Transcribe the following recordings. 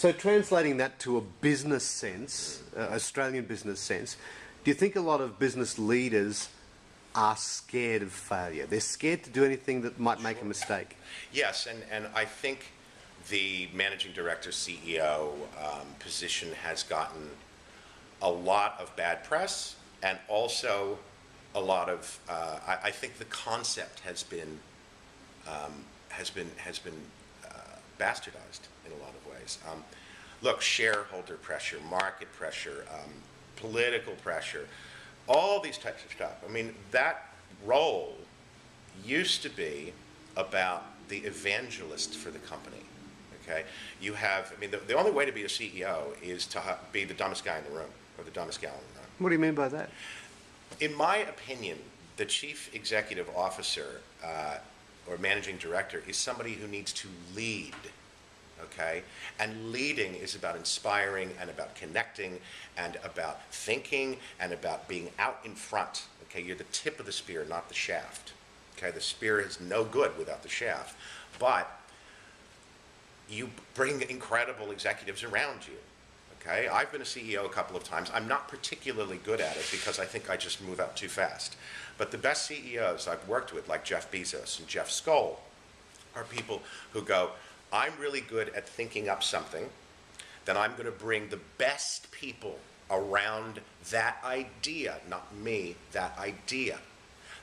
So translating that to a business sense, Australian business sense, do you think a lot of business leaders are scared of failure? They're scared to do anything that might make a mistake? Yes, and I think the managing director, CEO position has gotten a lot of bad press, and also a lot of I think the concept has been bastardized in a lot of ways. Look, shareholder pressure, market pressure, political pressure, all these types of stuff. I mean, that role used to be about the evangelist for the company. Okay, you have. I mean, the only way to be a CEO is to be the dumbest guy in the room or the dumbest gal in the room. What do you mean by that? In my opinion, the chief executive officer or managing director is somebody who needs to lead. Okay, and leading is about inspiring and about connecting and about thinking and about being out in front. Okay, you're the tip of the spear, not the shaft. Okay, the spear is no good without the shaft, but you bring incredible executives around you. Okay, I've been a CEO a couple of times. I'm not particularly good at it because I think I just move out too fast. But the best CEOs I've worked with, like Jeff Bezos and Jeff Skoll, are people who go, I'm really good at thinking up something, then I'm going to bring the best people around that idea, not me, that idea,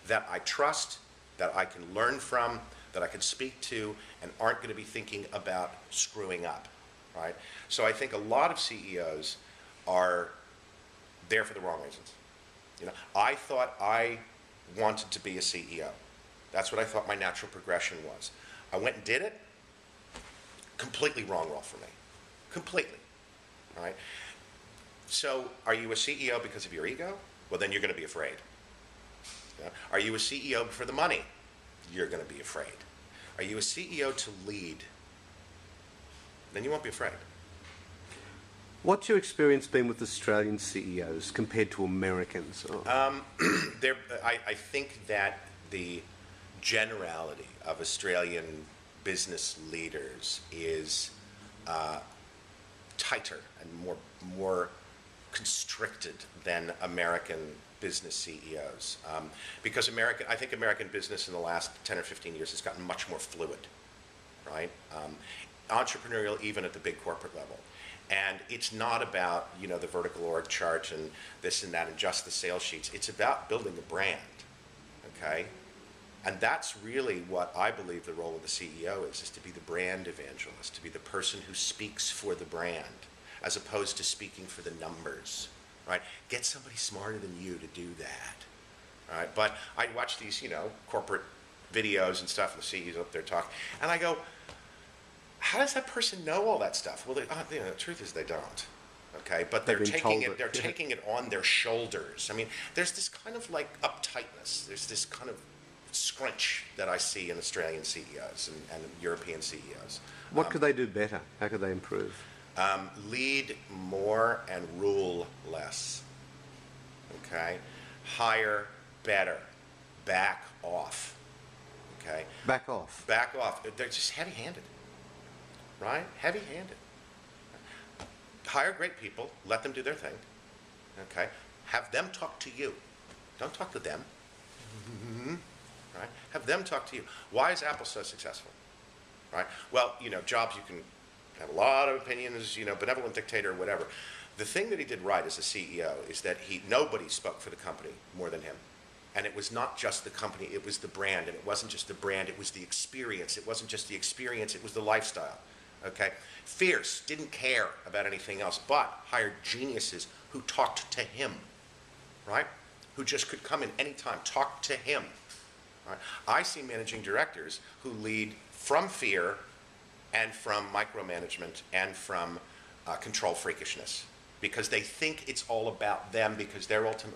that I trust, that I can learn from, that I can speak to, and aren't going to be thinking about screwing up, right? So I think a lot of CEOs are there for the wrong reasons. You know, I thought I wanted to be a CEO. That's what I thought my natural progression was. I went and did it. Completely wrong role for me. Completely. All right? So are you a CEO because of your ego? Well, then you're going to be afraid. Yeah? Are you a CEO for the money? You're going to be afraid. Are you a CEO to lead? Then you won't be afraid. What's your experience been with Australian CEOs compared to Americans? I think that the generality of Australian business leaders is tighter and more constricted than American business CEOs, because I think American business in the last 10 or 15 years has gotten much more fluid, right? Entrepreneurial even at the big corporate level. And it's not about, you know, the vertical org chart and this and that and just the sales sheets. It's about building a brand, okay? And that's really what I believe the role of the CEO is to be the brand evangelist, to be the person who speaks for the brand, as opposed to speaking for the numbers, right? Get somebody smarter than you to do that, right? But I watch these, you know, corporate videos and stuff, and the CEOs up there talking, and I go, how does that person know all that stuff? Well, you know, the truth is they don't. Okay, but they're taking it. They're taking it on their shoulders. I mean, there's this kind of like uptightness. There's this kind of scrunch that I see in Australian CEOs and European CEOs. What could they do better? How could they improve? Lead more and rule less. Okay, hire better. Back off. Okay. Back off. Back off. They're just heavy-handed. Right? Heavy-handed. Hire great people, let them do their thing, okay? Have them talk to you. Don't talk to them, right? Have them talk to you. Why is Apple so successful, right? Well, you know, Jobs, you can have a lot of opinions, you know, benevolent dictator, whatever. The thing that he did right as a CEO is that nobody spoke for the company more than him. And it was not just the company, it was the brand, and it wasn't just the brand, it was the experience. It wasn't just the experience, it was the lifestyle. Okay, fierce, didn't care about anything else, but hired geniuses who talked to him, right? Who just could come in anytime, talk to him. Right? I see managing directors who lead from fear and from micromanagement and from control freakishness because they think it's all about them because they're ultimately